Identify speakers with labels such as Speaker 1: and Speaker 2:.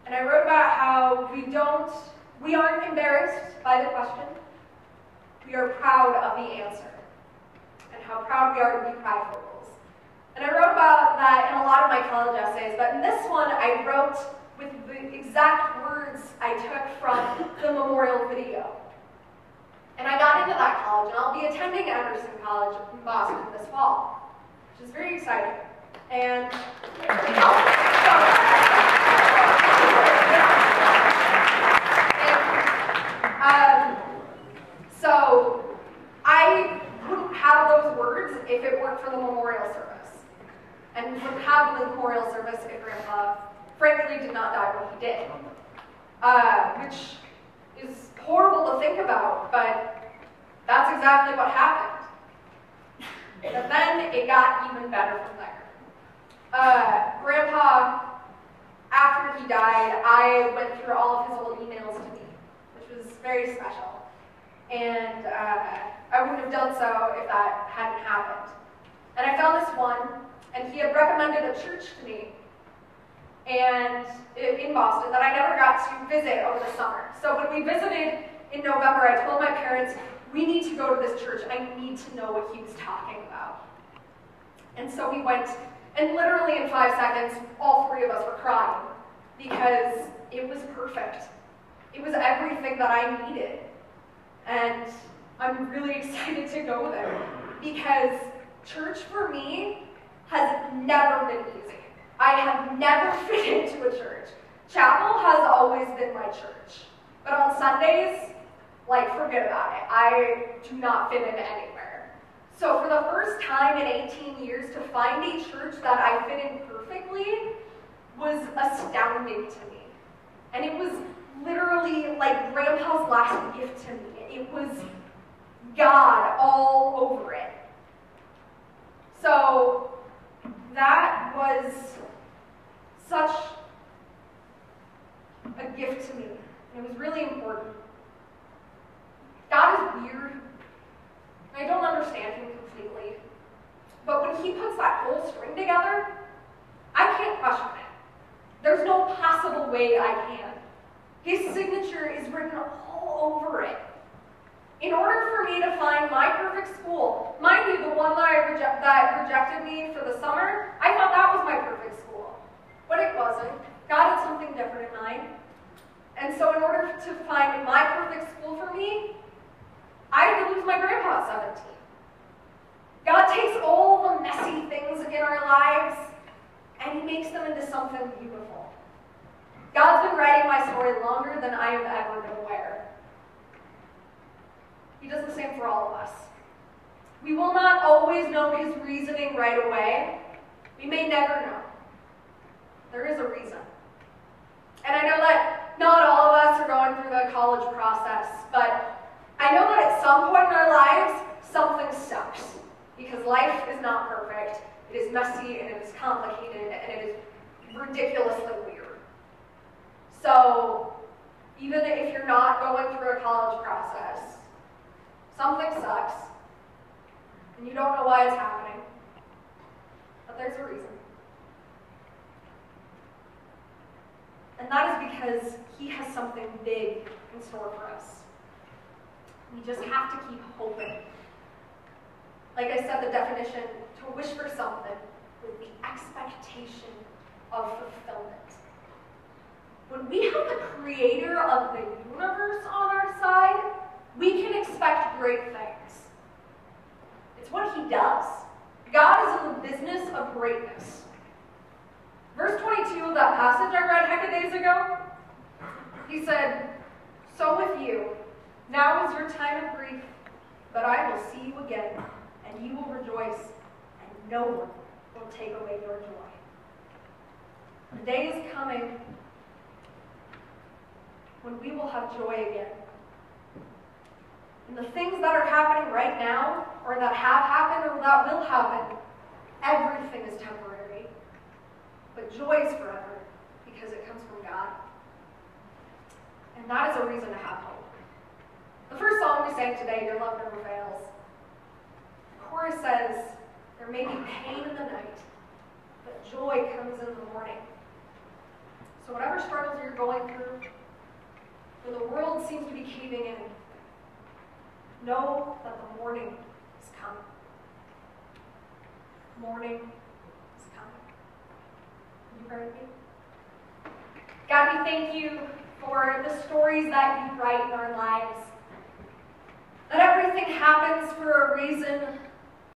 Speaker 1: And I wrote about how we aren't embarrassed by the question. We are proud of the answer. And how proud we are to be Pryfogles. And I wrote about that in a lot of my college essays, but in this one I wrote with the exact words I took from the memorial video. And I got into that college, and I'll be attending Emerson College in Boston this fall, which is very exciting. And so I wouldn't have those words if it weren't for the memorial service. And wouldn't have the memorial service if Grandpa, frankly, did not die when he did. Which is horrible to think about, but that's exactly what happened. But then it got even better from there. Grandpa, after he died, I went through all of his old emails to me, which was very special. And I wouldn't have done so if that hadn't happened. And I found this one, and he had recommended a church to me and in Boston that I never got to visit over the summer. So when we visited in November, I told my parents, we need to go to this church. I need to know what he was talking about. And so we went, and literally in 5 seconds, all 3 of us were crying because it was perfect. It was everything that I needed. And I'm really excited to go there because church for me has never been easy. I have never fit into a church. Chapel has always been my church. But on Sundays, forget about it. I do not fit in anywhere. So for the first time in 18 years, to find a church that I fit in perfectly was astounding to me. And it was literally like Grandpa's last gift to me. It was God all over it. So that was such a gift to me. And it was really important. God is weird. I don't understand him completely. But when he puts that whole string together, I can't question it. There's no possible way I can. His signature is written all over it. In order for me to find my perfect school, mind you, the one that rejected me for the summer, I thought that was my perfect school. But it wasn't. God had something different in mind. And so in order to find my perfect school for me, I had to lose my grandpa at 17. God takes all the messy things in our lives and he makes them into something beautiful. God's been writing my story longer than I have ever been aware. He does the same for all of us. We will not always know his reasoning right away. We may never know. There is a reason. And I know that not all of us are going through the college process, but I know that at some point in our lives, something sucks. Because life is not perfect. It is messy, and it is complicated, and it is ridiculously weird. So, even if you're not going through a college process, something sucks, and you don't know why it's happening, but there's a reason. And that is because he has something big in store for us. We just have to keep hoping. Like I said, the definition, to wish for something with the expectation of fulfillment. When we have the creator of the universe on our side, we can expect great things. It's what he does. God is in the business of greatness. Verse 22 of that passage I read heck of days ago, he said, "So with you, now is your time of grief, but I will see you again, and you will rejoice, and no one will take away your joy." The day is coming when we will have joy again. And the things that are happening right now, or that have happened, or that will happen, everything is temporary. But joy is forever, because it comes from God. And that is a reason to have hope. The first song we sang today, "Your Love Never Fails," the chorus says, "There may be pain in the night, but joy comes in the morning." So whatever struggles you're going through, when the world seems to be caving in, know that the morning is coming. Morning is coming. Will you pray with me? God, we thank you for the stories that you write in our lives. That everything happens for a reason.